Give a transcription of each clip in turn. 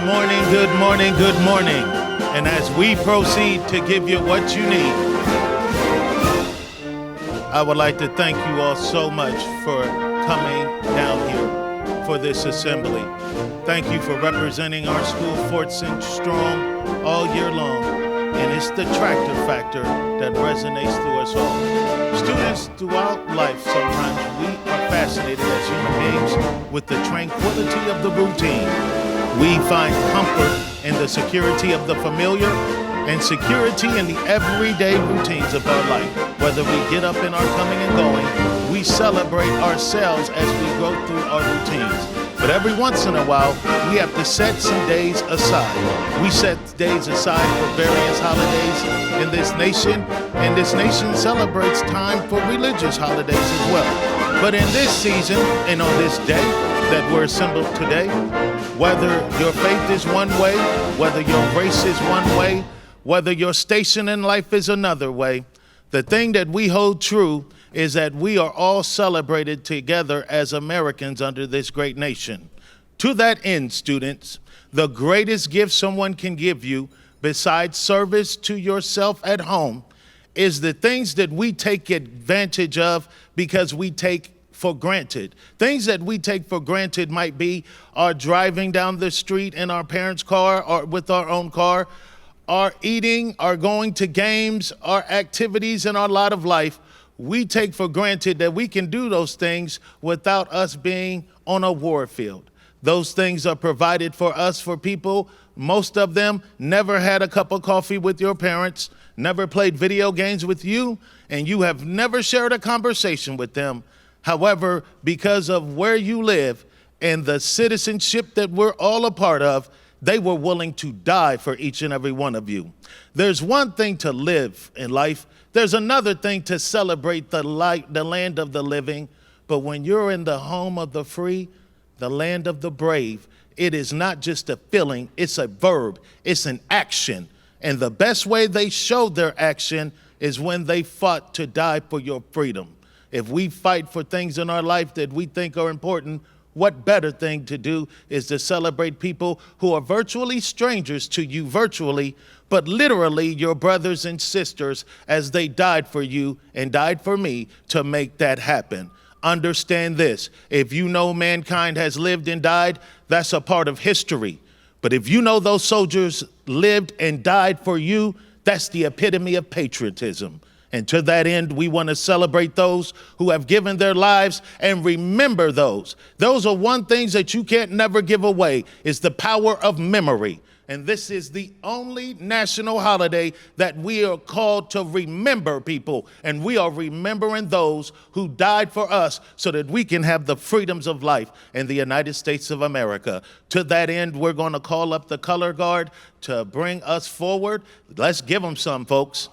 morning, good morning, good morning. And as we proceed to give you what you need, I would like to thank you all so much for coming down here for this assembly. Thank you for representing our school, Fordson, strong all year long. And it's the tractor factor that resonates through us all. Students throughout life, sometimes we are fascinated as human beings with the tranquility of the routine. We find comfort in the security of the familiar and security in the everyday routines of our life. Whether we get up in our coming and going, we celebrate ourselves as we go through our routines. But every once in a while, we have to set some days aside. We set days aside for various holidays in this nation, and this nation celebrates time for religious holidays as well. But in this season, and on this day that we're assembled today, whether your faith is one way, whether your race is one way, whether your station in life is another way, the thing that we hold true is that we are all celebrated together as Americans under this great nation. To that end, students, the greatest gift someone can give you, besides service to yourself at home, is the things that we take advantage of because we take for granted. Things that we take for granted might be our driving down the street in our parents' car or with our own car, our eating, our going to games, our activities in our lot of life. We take for granted that we can do those things without us being on a war field. Those things are provided for us for people. Most of them never had a cup of coffee with your parents, never played video games with you, and you have never shared a conversation with them. However, because of where you live and the citizenship that we're all a part of, they were willing to die for each and every one of you. There's one thing to live in life. There's another thing to celebrate the land of the living. But when you're in the home of the free, the land of the brave, it is not just a feeling, it's a verb, it's an action. And the best way they showed their action is when they fought to die for your freedom. If we fight for things in our life that we think are important, what better thing to do is to celebrate people who are virtually strangers to you virtually, but literally your brothers and sisters as they died for you and died for me to make that happen. Understand this, if you know mankind has lived and died, that's a part of history. But if you know those soldiers lived and died for you, that's the epitome of patriotism. And to that end, we want to celebrate those who have given their lives and remember those. Those are one things that you can't never give away, is the power of memory. And this is the only national holiday that we are called to remember people. And we are remembering those who died for us so that we can have the freedoms of life in the United States of America. To that end, we're going to call up the color guard to bring us forward. Let's give them some, folks.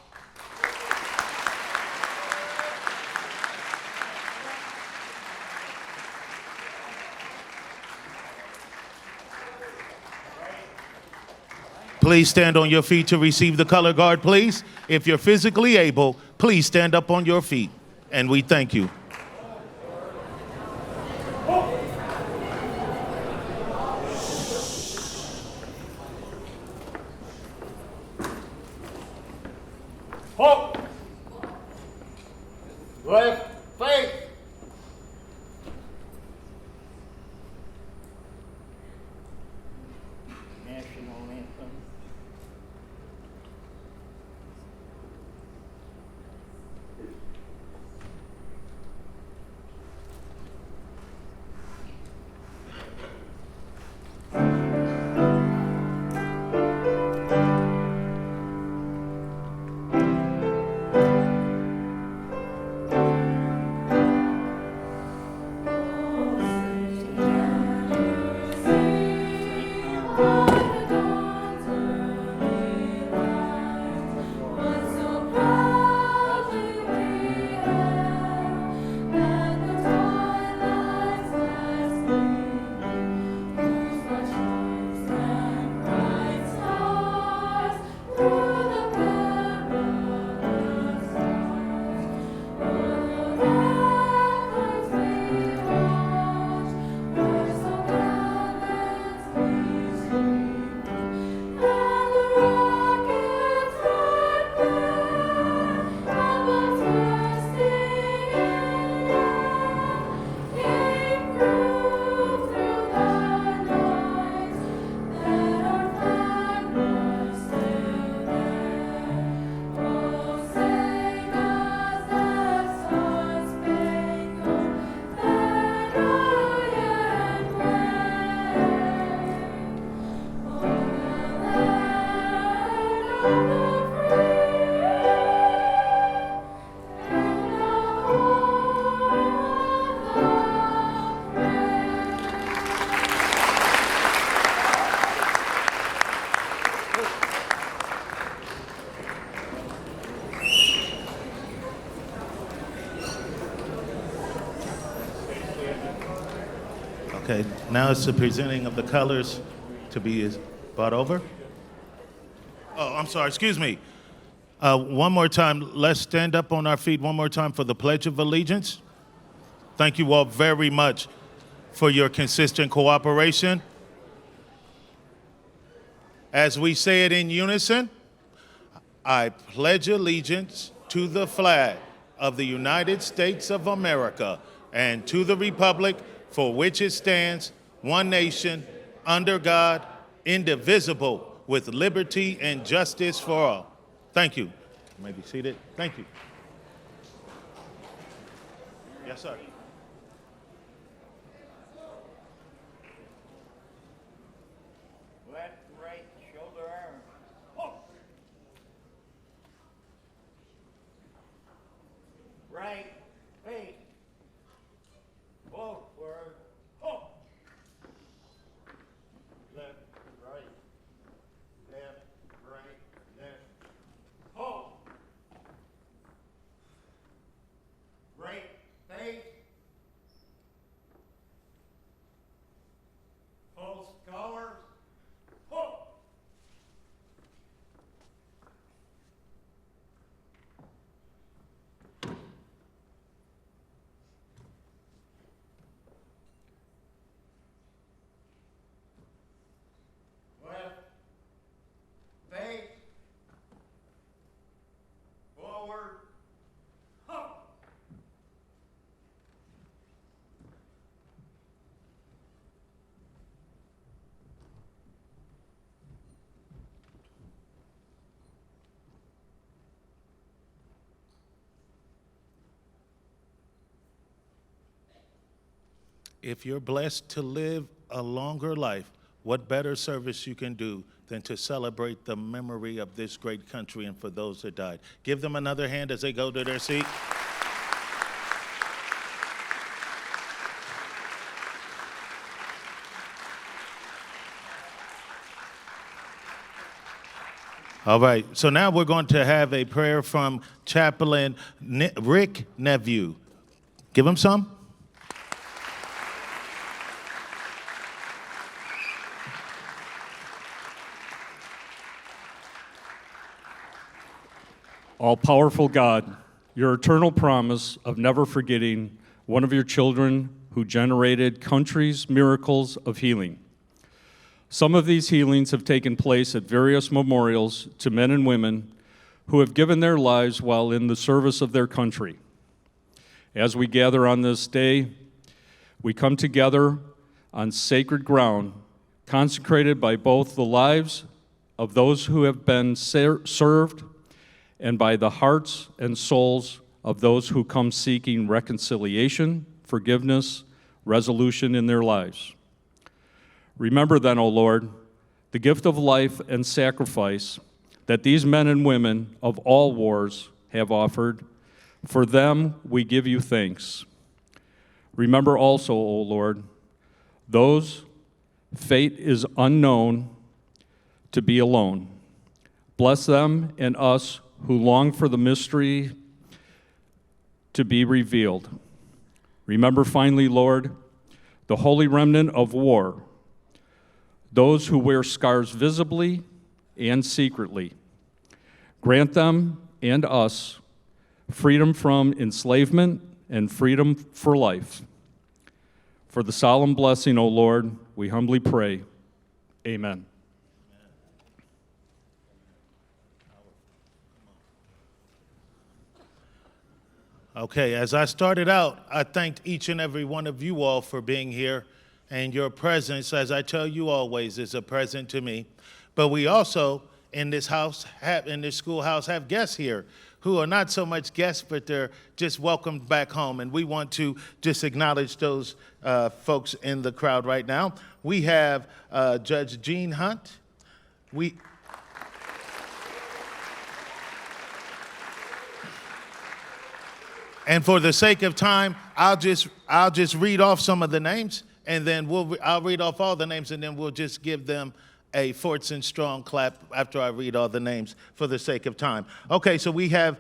Please stand on your feet to receive the color guard, please. If you're physically able, please stand up on your feet, and we thank you. Hope, with faith, national anthem. Now it's the presenting of the colors to be brought over. Oh, I'm sorry, excuse me. One more time, let's stand up on our feet one more time for the Pledge of Allegiance. Thank you all very much for your consistent cooperation. As we say it in unison, I pledge allegiance to the flag of the United States of America and to the republic for which it stands, one nation, under God, indivisible, with liberty and justice for all. Thank you. You may be seated. Thank you. Yes, sir. Left, right, shoulder, arm. Hook. Right, face. Forward. Hook. Left, right. Left, right, left. Hook. Right, face. False colors. Hook. Left, face, forward, hook. If you're blessed to live a longer life, what better service you can do than to celebrate the memory of this great country and for those that died. Give them another hand as they go to their seat. All right, so now we're going to have a prayer from Chaplain Rick Nephew. Give him some. All-powerful God, your eternal promise of never forgetting one of your children who generated countries' miracles of healing. Some of these healings have taken place at various memorials to men and women who have given their lives while in the service of their country. As we gather on this day, we come together on sacred ground, consecrated by both the lives of those who have been served and by the hearts and souls of those who come seeking reconciliation, forgiveness, resolution in their lives. Remember then, O Lord, the gift of life and sacrifice that these men and women of all wars have offered. For them we give you thanks. Remember also, O Lord, those fate is unknown to be alone. Bless them and us who long for the mystery to be revealed. Remember finally, Lord, the holy remnant of war, those who wear scars visibly and secretly. Grant them and us freedom from enslavement and freedom for life. For the solemn blessing, O Lord, we humbly pray. Amen. Okay, as I started out, I thanked each and every one of you all for being here, and your presence, as I tell you always, is a present to me. But we also, in this schoolhouse, have guests here who are not so much guests, but they're just welcomed back home, and we want to just acknowledge those folks in the crowd right now. We have Judge Gene Hunt. And for the sake of time, I'll just read off some of the names, and then I'll read off all the names, and then we'll just give them a Fordson strong clap after I read all the names for the sake of time. Okay, so we have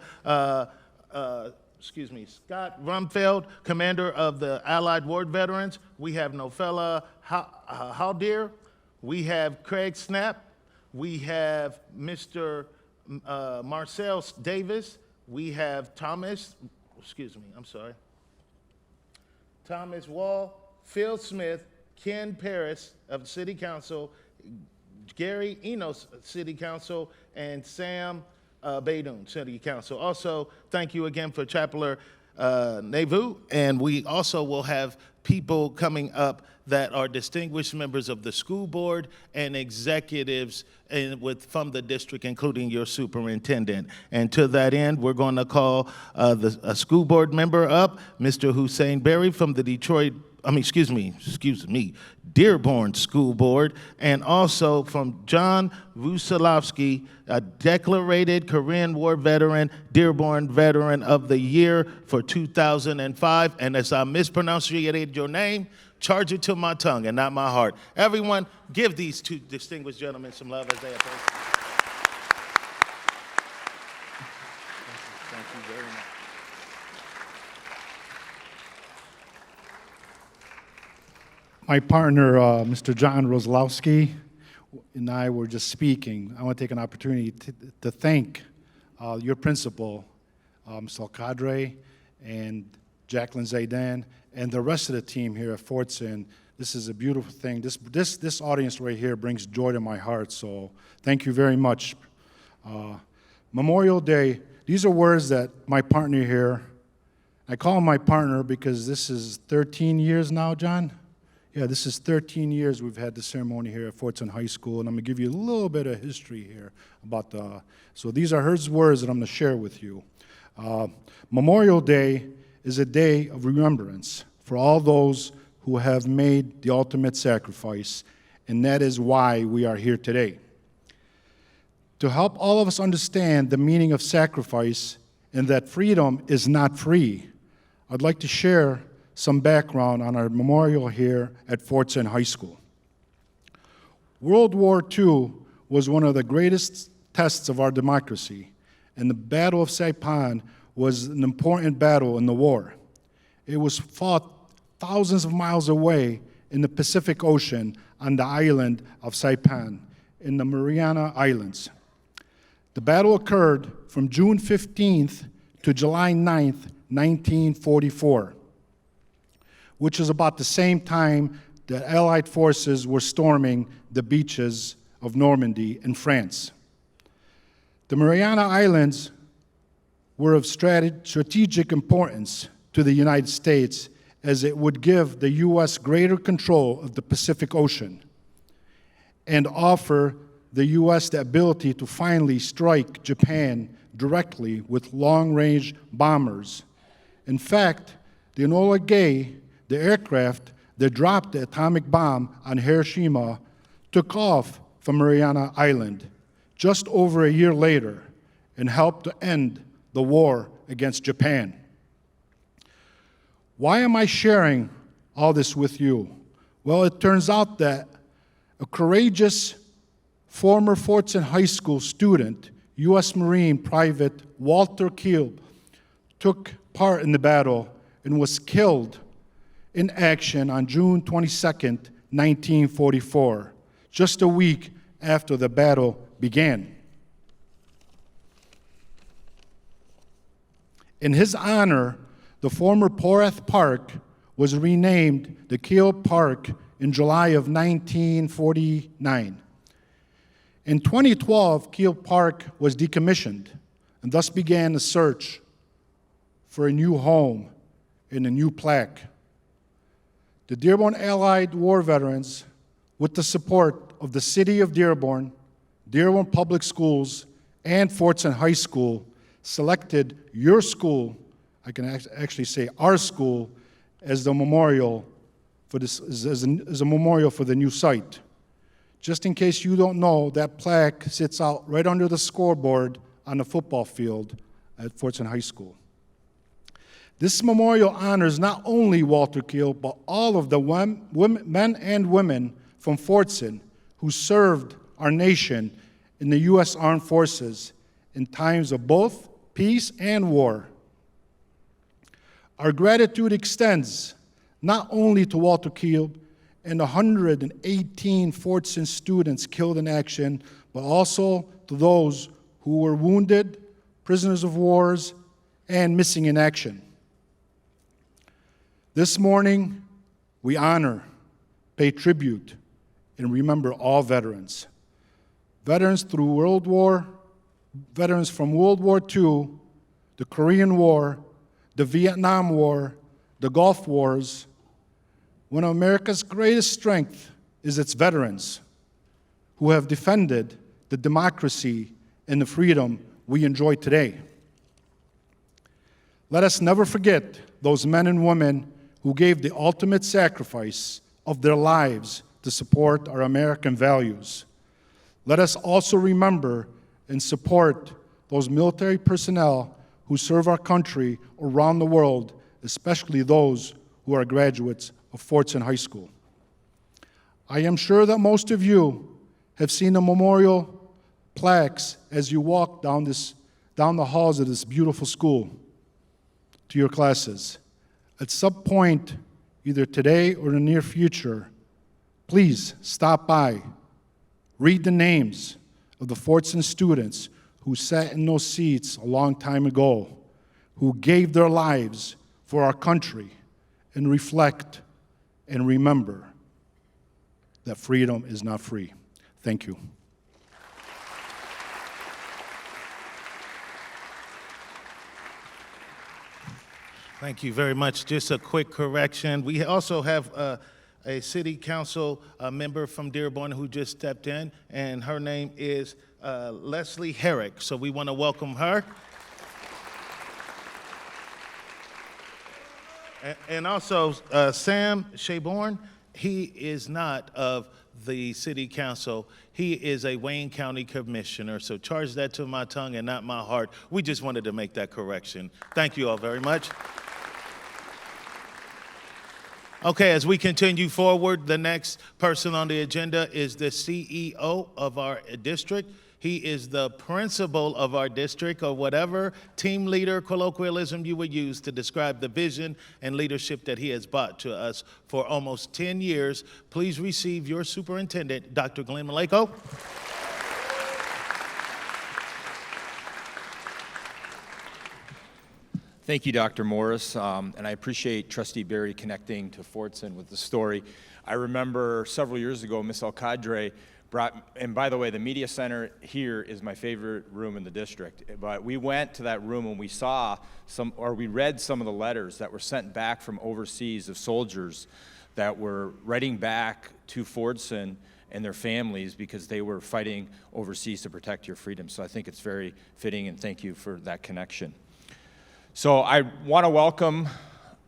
Scott Rumfeld, commander of the Allied War Veterans. We have Nofella Haldir. We have Craig Snap. We have Mr. Marcel Davis. We have Thomas Wall, Phil Smith, Ken Paris of City Council, Gary Enos, City Council, and Sam Baidoon, City Council. Also, thank you again for Chaplain Nevu, and we also will have people coming up that are distinguished members of the school board and executives from the district, including your superintendent. And to that end, we're going to call a school board member up, Mr. Hussein Berry from the Dearborn School Board, and also from John Vusilovsky, a declarated Korean War veteran, Dearborn Veteran of the Year for 2005. And as I mispronunciated your name, charge it to my tongue and not my heart. Everyone, give these two distinguished gentlemen some love as they approach. Thank you very much. My partner, Mr. John Roslowski, and I were just speaking. I want to take an opportunity to thank your principal, Mr. Al-Qadre, and Jacqueline Zaidan, and the rest of the team here at Fordson. This is a beautiful thing. This audience right here brings joy to my heart, so thank you very much. Memorial Day, these are words that my partner here, I call him my partner because this is 13 years now, John? Yeah, this is 13 years we've had the ceremony here at Fordson High School, and I'm going to give you a little bit of history here about so these are his words that I'm going to share with you. Memorial Day is a day of remembrance for all those who have made the ultimate sacrifice, and that is why we are here today. To help all of us understand the meaning of sacrifice and that freedom is not free, I'd like to share some background on our memorial here at Fordson High School. World War II was one of the greatest tests of our democracy, and the Battle of Saipan was an important battle in the war. It was fought thousands of miles away in the Pacific Ocean on the island of Saipan in the Mariana Islands. The battle occurred from June 15th to July 9th, 1944. Which is about the same time that Allied forces were storming the beaches of Normandy in France. The Mariana Islands were of strategic importance to the United States as it would give the U.S. greater control of the Pacific Ocean and offer the U.S. the ability to finally strike Japan directly with long-range bombers. In fact, the Enola Gay, the aircraft that dropped the atomic bomb on Hiroshima, took off from Mariana Island just over a year later and helped to end the war against Japan. Why am I sharing all this with you? Well, it turns out that a courageous former Fordson High School student, U.S. Marine Private Walter Kiel, took part in the battle and was killed in action on June 22nd, 1944, just a week after the battle began. In his honor, the former Porath Park was renamed the Kiel Park in July of 1949. In 2012, Kiel Park was decommissioned, and thus began a search for a new home and a new plaque. The Dearborn Allied War Veterans, with the support of the City of Dearborn, Dearborn Public Schools, and Fordson High School, selected your school, I can actually say our school, as the memorial for this, as a memorial for the new site. Just in case you don't know, that plaque sits out right under the scoreboard on the football field at Fordson High School. This memorial honors not only Walter Kiel, but all of the men and women from Fordson who served our nation in the U.S. Armed Forces in times of both peace and war. Our gratitude extends not only to Walter Kiel and the 118 Fordson students killed in action, but also to those who were wounded, prisoners of wars, and missing in action. This morning, we honor, pay tribute, and remember all veterans. Veterans from World War II, the Korean War, the Vietnam War, the Gulf Wars. One of America's greatest strength is its veterans who have defended the democracy and the freedom we enjoy today. Let us never forget those men and women who gave the ultimate sacrifice of their lives to support our American values. Let us also remember and support those military personnel who serve our country around the world, especially those who are graduates of Fordson High School. I am sure that most of you have seen the memorial plaques as you walk down the halls of this beautiful school to your classes. At some point, either today or in the near future, please stop by, read the names of the Fordson students who sat in those seats a long time ago, who gave their lives for our country, and reflect and remember that freedom is not free. Thank you. Thank you very much. Just a quick correction. We also have a city council member from Dearborn who just stepped in, and her name is Leslie Herrick. So we want to welcome her. And also Sam Shaborn, he is not of the city council. He is a Wayne County commissioner. So charge that to my tongue and not my heart. We just wanted to make that correction. Thank you all very much. Okay, as we continue forward, the next person on the agenda is the CEO of our district. He is the principal of our district, or whatever team leader colloquialism you would use to describe the vision and leadership that he has brought to us for almost 10 years. Please receive your superintendent, Dr. Glenn Maleko. Thank you, Dr. Morris, and I appreciate Trustee Berry connecting to Fordson with the story. I remember several years ago, Ms. Alcadre brought, and by the way, the media center here is my favorite room in the district, but we went to that room and we saw we read some of the letters that were sent back from overseas of soldiers that were writing back to Fordson and their families because they were fighting overseas to protect your freedom. So I think it's very fitting, and thank you for that connection. So I want to welcome,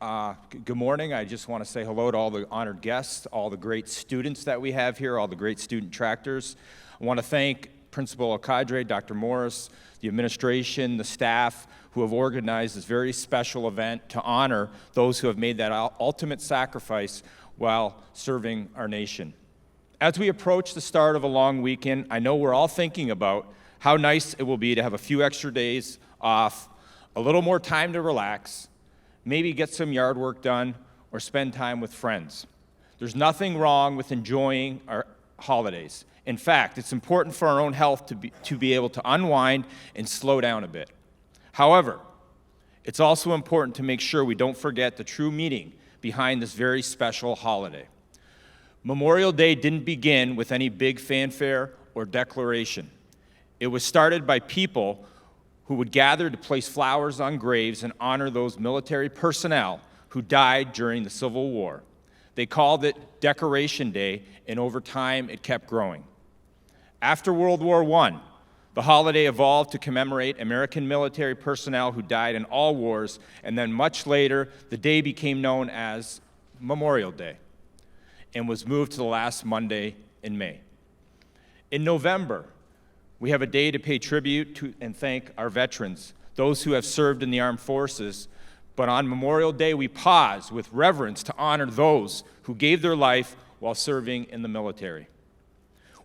good morning. I just want to say hello to all the honored guests, all the great students that we have here, all the great student tractors. I want to thank Principal Alcadre, Dr. Morris, the administration, the staff who have organized this very special event to honor those who have made that ultimate sacrifice while serving our nation. As we approach the start of a long weekend, I know we're all thinking about how nice it will be to have a few extra days off, a little more time to relax, maybe get some yard work done, or spend time with friends. There's nothing wrong with enjoying our holidays. In fact, it's important for our own health to be able to unwind and slow down a bit. However, it's also important to make sure we don't forget the true meaning behind this very special holiday. Memorial Day didn't begin with any big fanfare or declaration. It was started by people who would gather to place flowers on graves and honor those military personnel who died during the Civil War. They called it Decoration Day, and over time it kept growing. After World War I, the holiday evolved to commemorate American military personnel who died in all wars, and then much later, the day became known as Memorial Day and was moved to the last Monday in May. In November, we have a day to pay tribute to and thank our veterans, those who have served in the armed forces. But on Memorial Day, we pause with reverence to honor those who gave their life while serving in the military.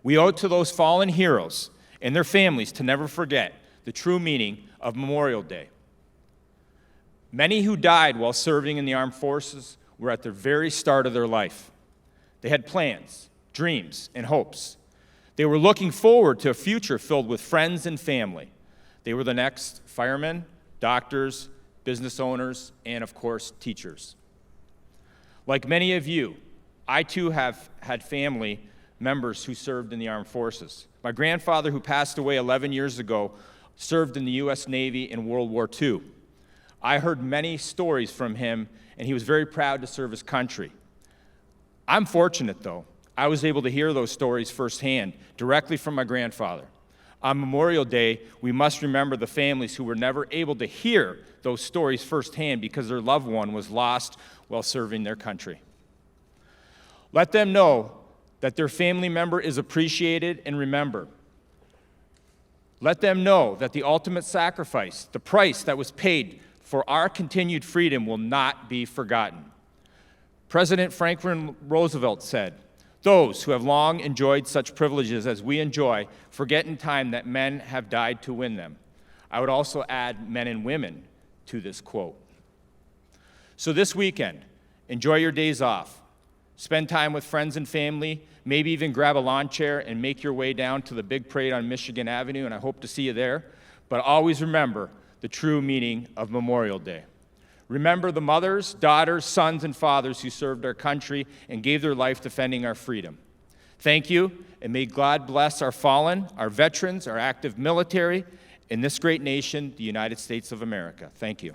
We owe it to those fallen heroes and their families to never forget the true meaning of Memorial Day. Many who died while serving in the armed forces were at the very start of their life. They had plans, dreams, and hopes. They were looking forward to a future filled with friends and family. They were the next firemen, doctors, business owners, and of course, teachers. Like many of you, I too have had family members who served in the armed forces. My grandfather, who passed away 11 years ago, served in the U.S. Navy in World War II. I heard many stories from him, and he was very proud to serve his country. I'm fortunate, though. I was able to hear those stories firsthand, directly from my grandfather. On Memorial Day, we must remember the families who were never able to hear those stories firsthand because their loved one was lost while serving their country. Let them know that their family member is appreciated and remembered. Let them know that the ultimate sacrifice, the price that was paid for our continued freedom, will not be forgotten. President Franklin Roosevelt said, "Those who have long enjoyed such privileges as we enjoy forget in time that men have died to win them." I would also add men and women to this quote. So this weekend, enjoy your days off. Spend time with friends and family, maybe even grab a lawn chair and make your way down to the big parade on Michigan Avenue, and I hope to see you there. But always remember the true meaning of Memorial Day. Remember the mothers, daughters, sons, and fathers who served our country and gave their life defending our freedom. Thank you, and may God bless our fallen, our veterans, our active military, and this great nation, the United States of America. Thank you.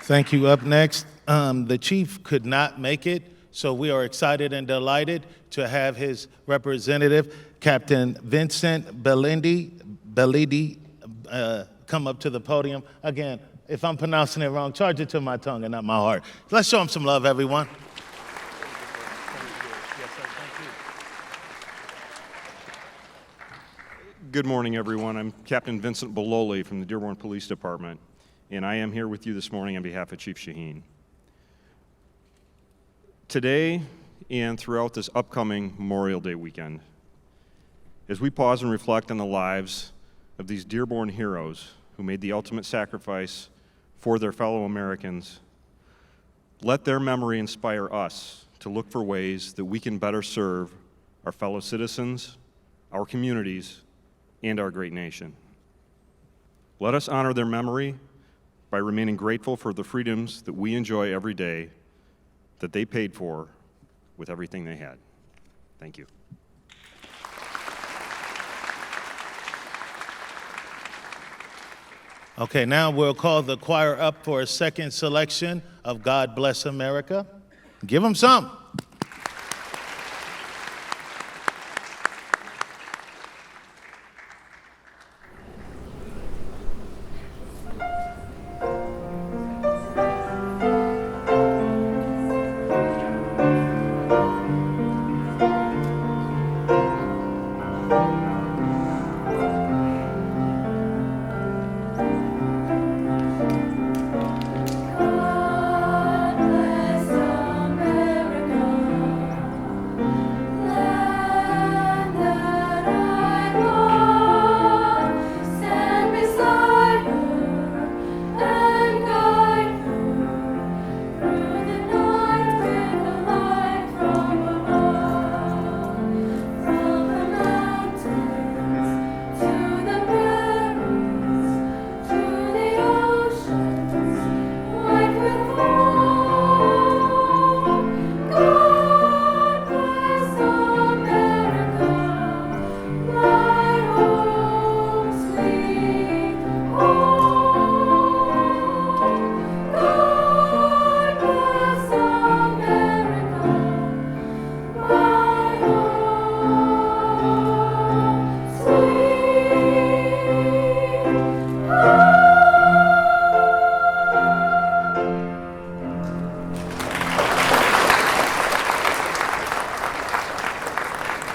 Thank you. Up next, the chief could not make it, so we are excited and delighted to have his representative, Captain Vincent Bellidi, come up to the podium. Again, if I'm pronouncing it wrong, charge it to my tongue and not my heart. Let's show him some love, everyone. Good morning, everyone. I'm Captain Vincent Bellidi from the Dearborn Police Department, and I am here with you this morning on behalf of Chief Shaheen. Today and throughout this upcoming Memorial Day weekend, as we pause and reflect on the lives of these Dearborn heroes who made the ultimate sacrifice for their fellow Americans, let their memory inspire us to look for ways that we can better serve our fellow citizens, our communities, and our great nation. Let us honor their memory by remaining grateful for the freedoms that we enjoy every day that they paid for with everything they had. Thank you. Okay, now we'll call the choir up for a second selection of God Bless America. Give them some.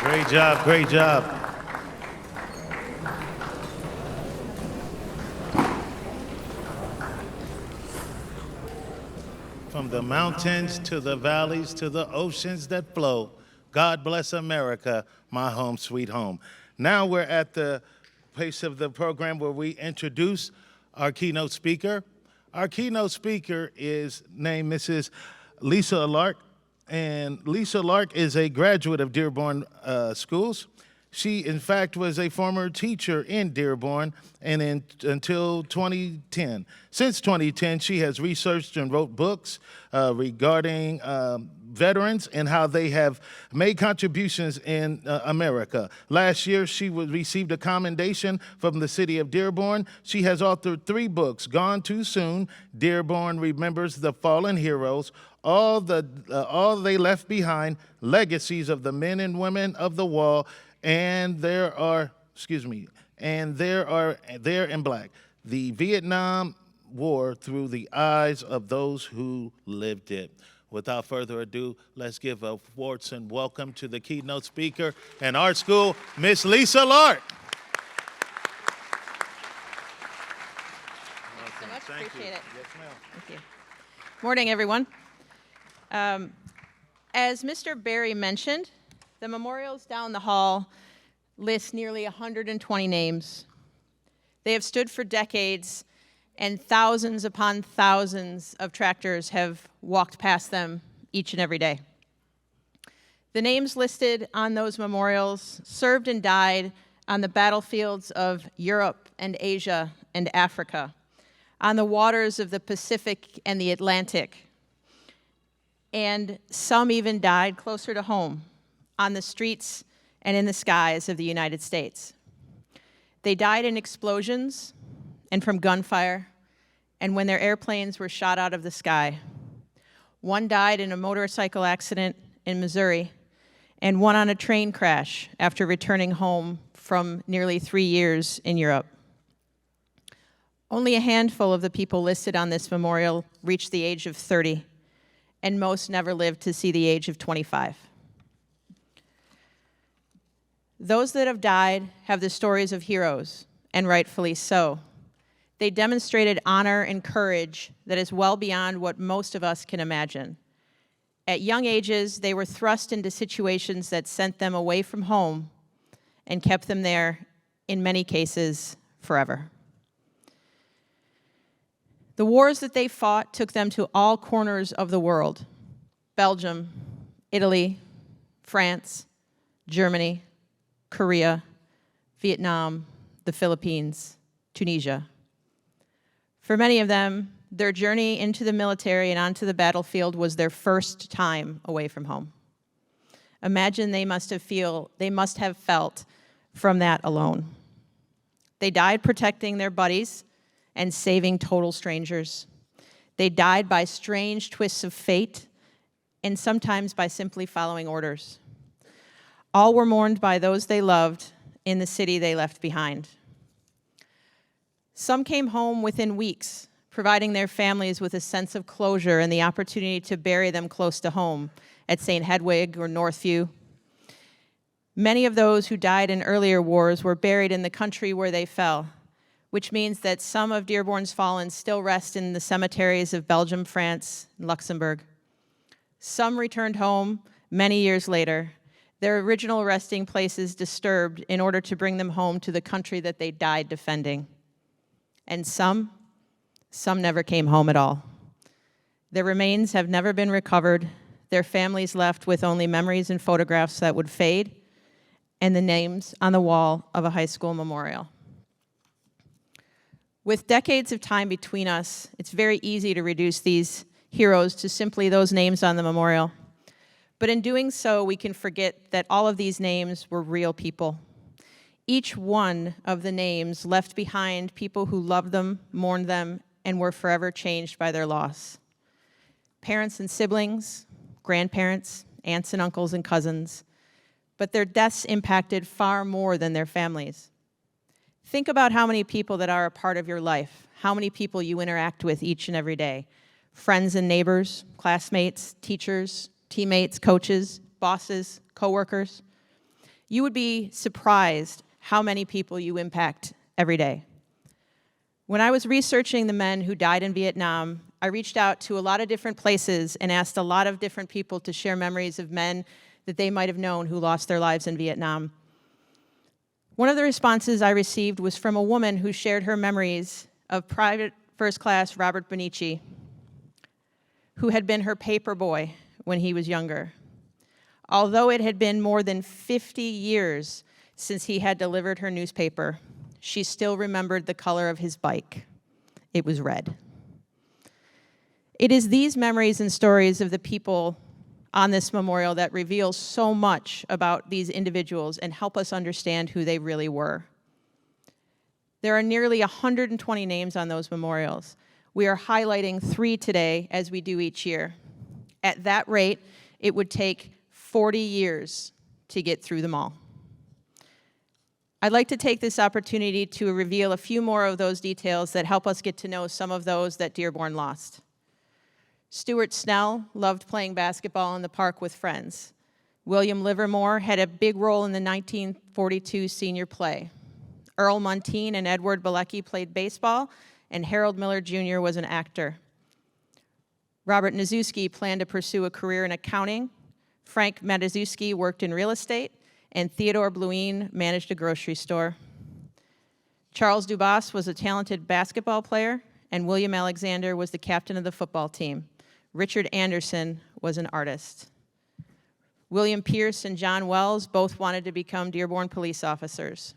Great job, great job. From the mountains to the valleys to the oceans that flow, God bless America, my home sweet home. Now we're at the place of the program where we introduce our keynote speaker. Our keynote speaker is named Mrs. Lisa Lark, and Lisa Lark is a graduate of Dearborn Schools. She, in fact, was a former teacher in Dearborn and until 2010. Since 2010, she has researched and wrote books regarding veterans and how they have made contributions in America. Last year, she received a commendation from the city of Dearborn. She has authored 3 books: Gone Too Soon, Dearborn Remembers the Fallen Heroes, All They Left Behind, Legacies of the Men and Women of the Wall, and There in Black, the Vietnam War Through the Eyes of Those Who Lived It. Without further ado, let's give a Fordson welcome to the keynote speaker and art school, Miss Lisa Lark. Thanks so much. Thank you. Appreciate it. Yes, ma'am. Thank you. Morning, everyone. As Mr. Berry mentioned, the memorials down the hall list nearly 120 names. They have stood for decades, and thousands upon thousands of tractors have walked past them each and every day. The names listed on those memorials served and died on the battlefields of Europe and Asia and Africa, on the waters of the Pacific and the Atlantic, and some even died closer to home, on the streets and in the skies of the United States. They died in explosions and from gunfire, and when their airplanes were shot out of the sky. One died in a motorcycle accident in Missouri, and one on a train crash after returning home from nearly 3 years in Europe. Only a handful of the people listed on this memorial reached the age of 30, and most never lived to see the age of 25. Those that have died have the stories of heroes, and rightfully so. They demonstrated honor and courage that is well beyond what most of us can imagine. At young ages, they were thrust into situations that sent them away from home and kept them there, in many cases, forever. The wars that they fought took them to all corners of the world: Belgium, Italy, France, Germany, Korea, Vietnam, the Philippines, Tunisia. For many of them, their journey into the military and onto the battlefield was their first time away from home. Imagine they must have felt from that alone. They died protecting their buddies and saving total strangers. They died by strange twists of fate, and sometimes by simply following orders. All were mourned by those they loved in the city they left behind. Some came home within weeks, providing their families with a sense of closure and the opportunity to bury them close to home at St. Hedwig or Northview. Many of those who died in earlier wars were buried in the country where they fell, which means that some of Dearborn's fallen still rest in the cemeteries of Belgium, France, and Luxembourg. Some returned home many years later, their original resting places disturbed in order to bring them home to the country that they died defending. And some never came home at all. Their remains have never been recovered, their families left with only memories and photographs that would fade, and the names on the wall of a high school memorial. With decades of time between us, it's very easy to reduce these heroes to simply those names on the memorial. But in doing so, we can forget that all of these names were real people. Each one of the names left behind people who loved them, mourned them, and were forever changed by their loss. Parents and siblings, grandparents, aunts and uncles and cousins, but their deaths impacted far more than their families. Think about how many people that are a part of your life, how many people you interact with each and every day. Friends and neighbors, classmates, teachers, teammates, coaches, bosses, coworkers. You would be surprised how many people you impact every day. When I was researching the men who died in Vietnam, I reached out to a lot of different places and asked a lot of different people to share memories of men that they might have known who lost their lives in Vietnam. One of the responses I received was from a woman who shared her memories of Private First Class Robert Benici, who had been her paper boy when he was younger. Although it had been more than 50 years since he had delivered her newspaper, she still remembered the color of his bike. It was red. It is these memories and stories of the people on this memorial that reveal so much about these individuals and help us understand who they really were. There are nearly 120 names on those memorials. We are highlighting 3 today, as we do each year. At that rate, it would take 40 years to get through them all. I'd like to take this opportunity to reveal a few more of those details that help us get to know some of those that Dearborn lost. Stuart Snell loved playing basketball in the park with friends. William Livermore had a big role in the 1942 senior play. Earl Muntean and Edward Bilecki played baseball, and Harold Miller Jr. was an actor. Robert Nizuski planned to pursue a career in accounting. Frank Matuszewski worked in real estate, and Theodore Bluin managed a grocery store. Charles Dubas was a talented basketball player, and William Alexander was the captain of the football team. Richard Anderson was an artist. William Pierce and John Wells both wanted to become Dearborn police officers.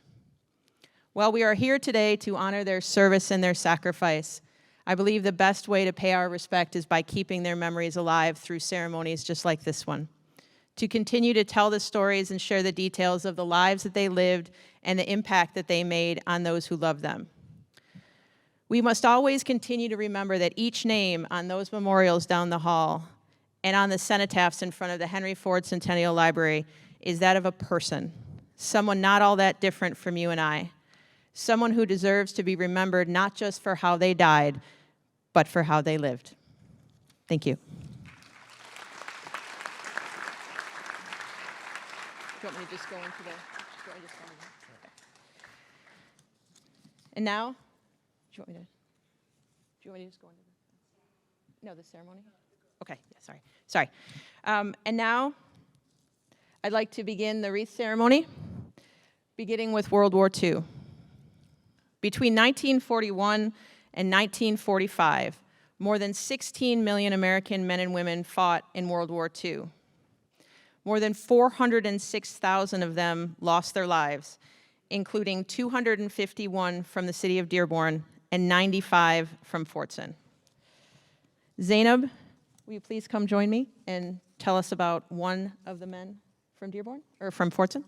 While we are here today to honor their service and their sacrifice, I believe the best way to pay our respect is by keeping their memories alive through ceremonies just like this one, to continue to tell the stories and share the details of the lives that they lived and the impact that they made on those who loved them. We must always continue to remember that each name on those memorials down the hall and on the cenotaphs in front of the Henry Ford Centennial Library is that of a person, someone not all that different from you and I, someone who deserves to be remembered not just for how they died, but for how they lived. Thank you. Do you want me to just go into the... And now, do you want me to just go into the ceremony? Okay, yeah, sorry. And now, I'd like to begin the wreath ceremony, beginning with World War II. Between 1941 and 1945, more than 16 million American men and women fought in World War II. More than 406,000 of them lost their lives, including 251 from the city of Dearborn and 95 from Fordson. Zainab, will you please come join me and tell us about one of the men from Dearborn, or from Fordson?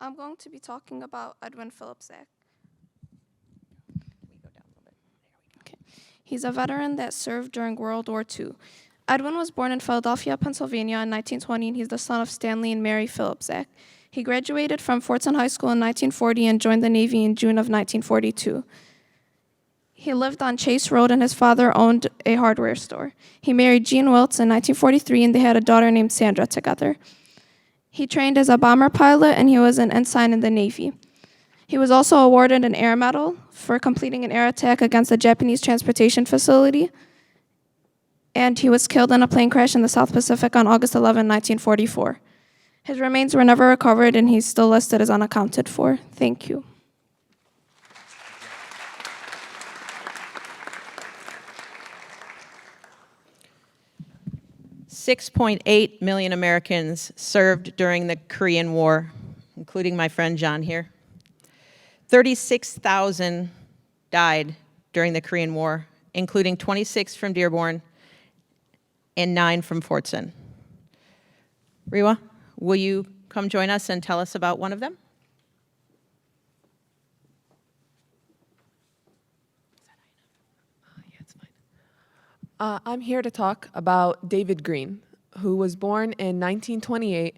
I'm going to be talking about Edwin Phillips Zach. Okay. He's a veteran that served during World War II. Edwin was born in Philadelphia, Pennsylvania in 1920, and he's the son of Stanley and Mary Phillips Zach. He graduated from Fordson High School in 1940 and joined the Navy in June of 1942. He lived on Chase Road, and his father owned a hardware store. He married Jean Wiltz in 1943, and they had a daughter named Sandra together. He trained as a bomber pilot, and he was an ensign in the Navy. He was also awarded an Air Medal for completing an air attack against a Japanese transportation facility, and he was killed in a plane crash in the South Pacific on August 11, 1944. His remains were never recovered, and he's still listed as unaccounted for. Thank you. $6.8 million Americans served during the Korean War, including my friend John here. 36,000 died during the Korean War, including 26 from Dearborn and 9 from Fordson. Riwa, will you come join us and tell us about one of them? I'm here to talk about David Green, who was born in 1928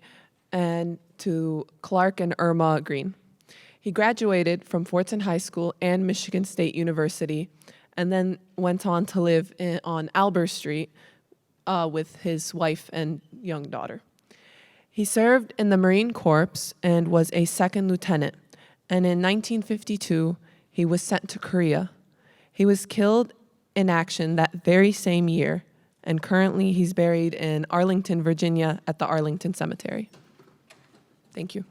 and to Clark and Irma Green. He graduated from Fordson High School and Michigan State University, and then went on to live on Albert Street with his wife and young daughter. He served in the Marine Corps and was a second lieutenant, and in 1952, he was sent to Korea. He was killed in action that very same year, and currently he's buried in Arlington, Virginia at the Arlington Cemetery. Thank you.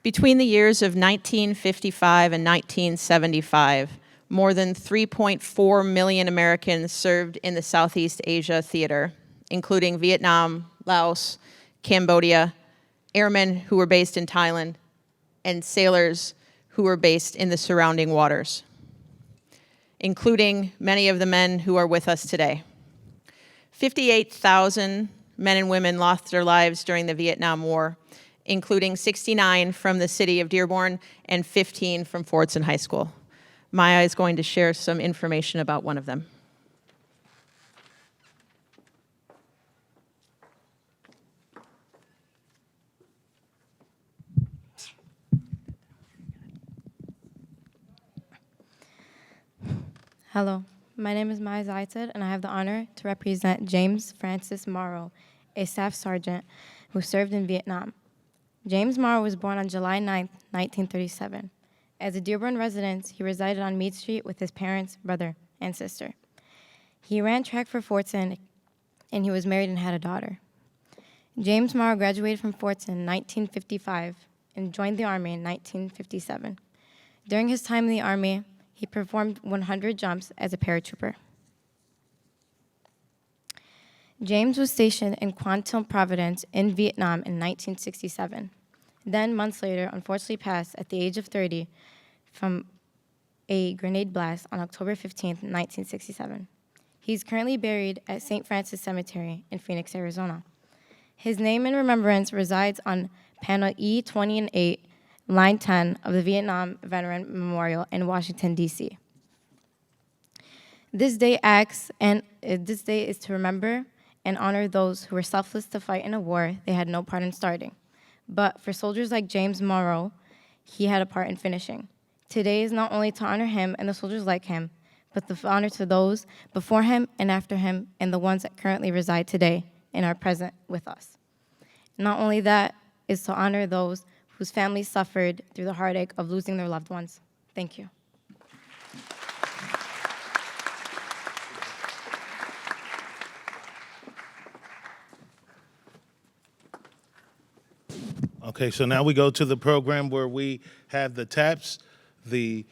Between the years of 1955 and 1975, more than 3.4 million Americans served in the Southeast Asia theater, including Vietnam, Laos, Cambodia, airmen who were based in Thailand, and sailors who were based in the surrounding waters, including many of the men who are with us today. 58,000 men and women lost their lives during the Vietnam War, including 69 from the city of Dearborn and 15 from Fordson High School. Maya is going to share some information about one of them. Hello, my name is Maya Zaited, and I have the honor to represent James Francis Morrow, a staff sergeant who served in Vietnam. James Morrow was born on July 9, 1937. As a Dearborn resident, he resided on Meade Street with his parents, brother, and sister. He ran track for Fordson, and he was married and had a daughter. James Morrow graduated from Fordson in 1955 and joined the Army in 1957. During his time in the Army, he performed 100 jumps as a paratrooper. James was stationed in Quan Tin, Providence in Vietnam in 1967. Then, months later, unfortunately passed at the age of 30 from a grenade blast on October 15, 1967. He's currently buried at St. Francis Cemetery in Phoenix, Arizona. His name in remembrance resides on panel E20 and 8, line 10 of the Vietnam Veteran Memorial in Washington, D.C. This day is to remember and honor those who were selfless to fight in a war they had no part in starting. But for soldiers like James Morrow, he had a part in finishing. Today is not only to honor him and the soldiers like him, but the honor to those before him and after him and the ones that currently reside today and are present with us. Not only that, is to honor those whose families suffered through the heartache of losing their loved ones. Thank you. Okay, so now we go to the program where we have the taps, the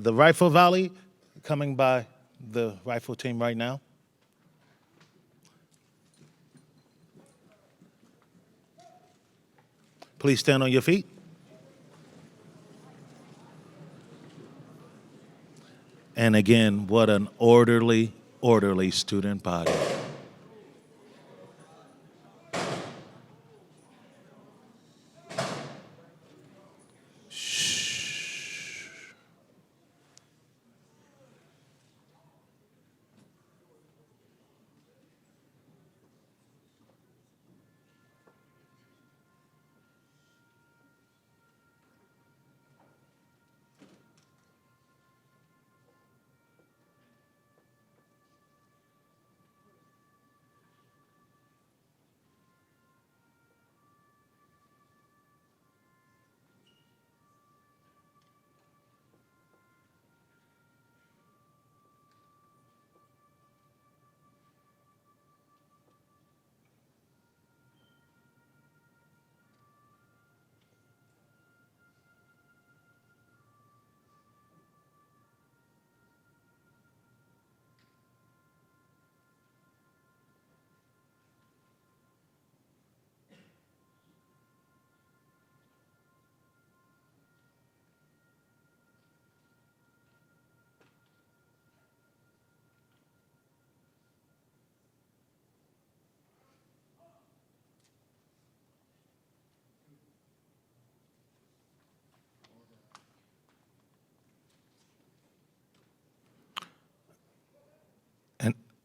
rifle volley coming by the rifle team right now. Please stand on your feet. And again, what an orderly student body.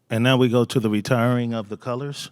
And now we go to the retiring of the colors.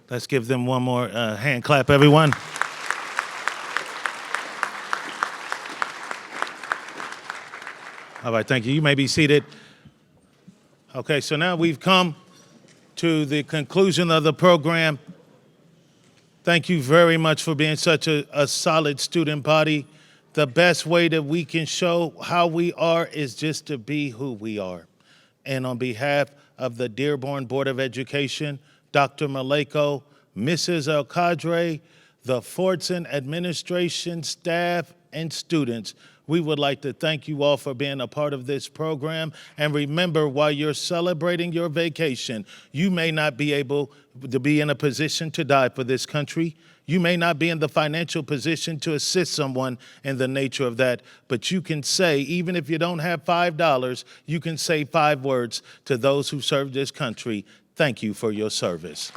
Let's give them one more hand clap, everyone. All right, thank you. You may be seated. Okay, so now we've come to the conclusion of the program. Thank you very much for being such a solid student body. The best way that we can show how we are is just to be who we are. And on behalf of the Dearborn Board of Education, Dr. Maleko, Mrs. El-Kadre, the Fordson administration, staff, and students, we would like to thank you all for being a part of this program. And remember, while you're celebrating your vacation, you may not be able to be in a position to die for this country. You may not be in the financial position to assist someone in the nature of that, but you can say, even if you don't have $5, you can say 5 words to those who serve this country. Thank you for your service.